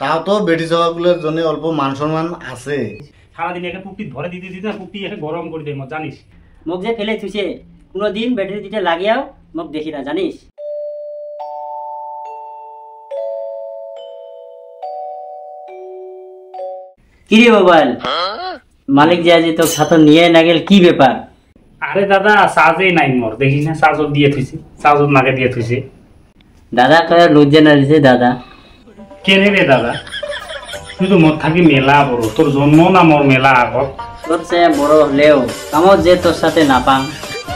তাও তো বেটি সবাগুলোর জন্য অল্প মান সম্মান আছে। সারাদিন একে পুকটি ধরে দিতে দিতে পুকটি একে গরম করে দেয় মত জানিস। মুখ যে ফেলে থুইছে কোনোদিন ব্যাটারি দিতে লাগিয়াও মুখ দেখি না জানিস। কিরে মোবাইল মালিক যে আজ তো ছাতর নিয়ে না গেল, কি ব্যাপার? আরে দাদা চার্জে নাই মোর, দেখিস না চার্জর দিয়ে থুইছে, চার্জর নাকে দিয়ে থুইছে। দাদা কয়ে লজ্জা না দিছে দাদা? কেনে রে দাদা, তুই তো মোর থাকি মেলা বড়, তোর জন্ম না মোর মেলা আগত। তোর চেয়ে বড় হলেও কামত যে তোর সাথে না পাম,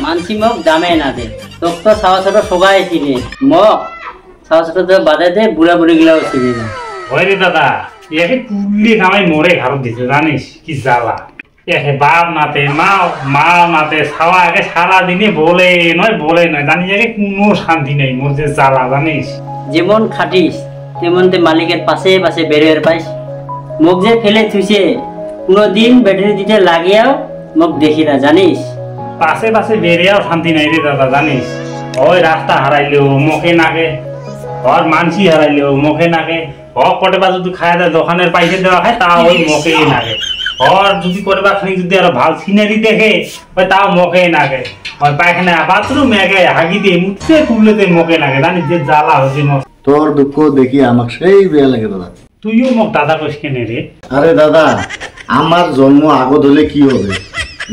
মানসি মোক দামে না দে। তোর তো ছাওয়া ছোট সবাই চিনে, মোক ছাওয়া ছোট তো বাদে দে, বুড়া বুড়ি গুলাও চিনে না। হয় রে দাদা, একে কুল্লি কামাই মরে ঘাড়ত দিছে জানিস কি জ্বালা। একে বাপ নাতে মা নাতে ছাওয়া একে সারাদিনে বলে নয় জানিস, একে কোনো শান্তি নেই মোর যে জ্বালা জানিস। যেমন খাটিস তেমন তে মালিকের পাশে পাশে বেরোয় পাইস। মুখ যে ফেলে থুইছে কোনোদিন ব্যাটারি দিতে লাগিয়াও মুখ দেখি না জানিস। পাশে পাশে বেরিয়েও শান্তি নাই রে দাদা জানিস। ওই রাস্তা হারাইলেও মুখে নাকে, ওর মানসি হারাইলেও মুখে নাকে, ওর কটে বা যদি খায় দেয় দোকানের পয়সা দেওয়া খায় তাও ওই মুখেই নাকে। ওর যদি করে বা খানি যদি আরো ভাল সিনারি দেখে ওই তাও মুখেই নাকে। ওই পায়খানা বাথরুম একে হাগি দিয়ে মুখে তুললেতে মুখে নাকে জানিস, যে জ্বালা হচ্ছে মোর। তোর দুঃখ দেখি আমার সেই বিয়া লাগে দাদা। তুইও মোক দাদা কইস কেনে রে? আরে দাদা, আমার জন্ম আগত হলে কি হবে?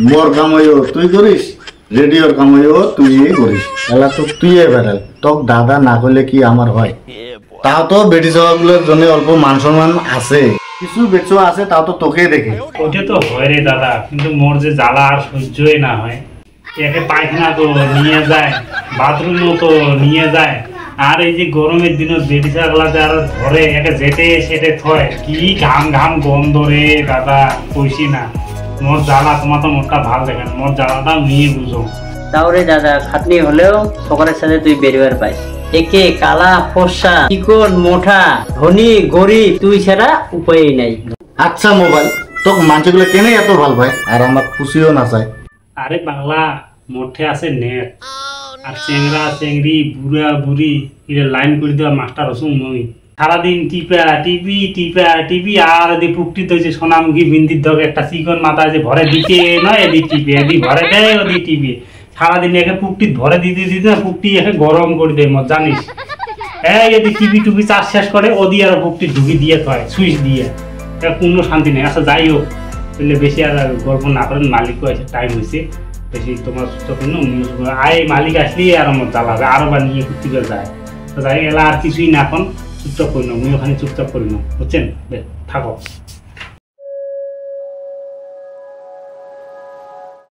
মোর কামাইও তুই করিস, রেডিওর কামাইও তুই করিস, এলা তো তুই বেড়াল। তোক দাদা না করলে কি আমার হয়? তাও তো বেটি সবাগুলোর জন্য অল্প মান সম্মান আছে, কিছু বেচো আছে, তাও তো তোকেই দেখে। ওটা তো হয় রে দাদা, কিন্তু মোর যে জ্বালা আর সহ্যই না হয়। একে পায়খানা তো নিয়ে যায়, বাথরুমও তো নিয়ে যায়, আর এই যে গরমের দিনে বেটি ছাগলাতে আর ধরে একে যেতে সেটে থয়, কি ঘাম ঘাম গন্ধ রে দাদা, কইছি না। মোর জ্বালা তোমার তো মোরটা ভাল দেখেন, মোর জ্বালাটা নিয়ে বুঝো। তাও রে দাদা, খাটনি হলেও সকলের সাথে তুই বেরোবার পাইস। একে কালা ফর্সা চিকন মোটা ধনী গরিব তুই ছাড়া উপায়ই নাই। আচ্ছা মোবাইল, তোক মানুষগুলো কেনে এত ভাল পায় আর আমার খুশিও না চায়? আরে বাংলা মধ্যে আছে নেট, আর চেংরা চেংড়ি বুড়া বুড়ি এরা লাইন করে দেওয়া মাস্টার হসুন নই। সারাদিন টিপি আর এদি পুকটি তো সোনামুখী বিন্দির ধরে একটা চিকন মাথা যে ভরে দিতে নয়, এদি টিপে এদি ভরে দেয় ওদি টিপে। সারাদিন একে পুকটি ভরে দিতে দিতে পুকটি একে গরম করে দেয় মত জানিস। এই এদি টিপি টুপি চাষ শেষ করে ওদি আর পুকটি ঢুকি দিয়ে থয় সুইচ দিয়ে, কোনো শান্তি নেই। আচ্ছা যাই হোক, বুঝলে বেশি আর গল্প না করেন, মালিকও আছে, টাইম হয়েছে বেশি তোমার তখন আয় মালিক আসলে আর আমার জ্বালাবে আরো বা নিয়ে ঘুরতে যায়। তো যাই এলা আর কিছুই না, এখন চুপচাপ করি না, আমি ওখানে চুপচাপ করি না, বুঝছেন? থাকো।